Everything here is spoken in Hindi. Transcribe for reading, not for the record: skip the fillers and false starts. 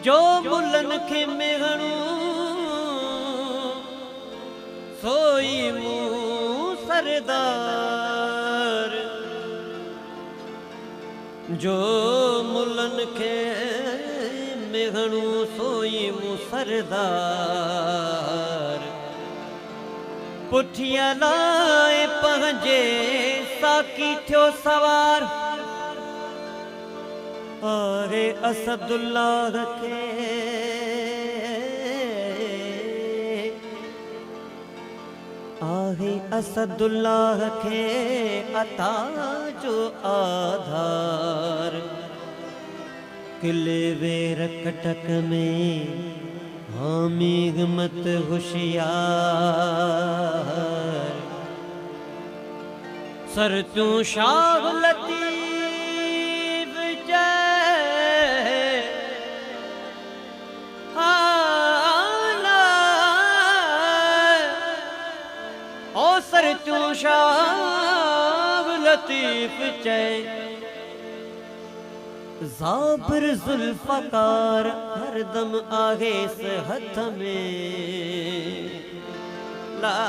जो मुलन खे मेहणू सोई मूं सरदार। जो मुलन खे मेहणू सोई मूं सरदार। पुठिया लाए पंहिंजे साकी थियो सवार। आहे असदुल्लाह खे आहे असदुल्लाह खे अता जो आधार। किले वेर कटक में हामी हिम्मत होशियार। सर तू शाह लतीफ जय आला। ओ सर तू शाह लतीफ जय ज़ाबिर ज़ुल्फ़कार हरदम आहे हथ में ला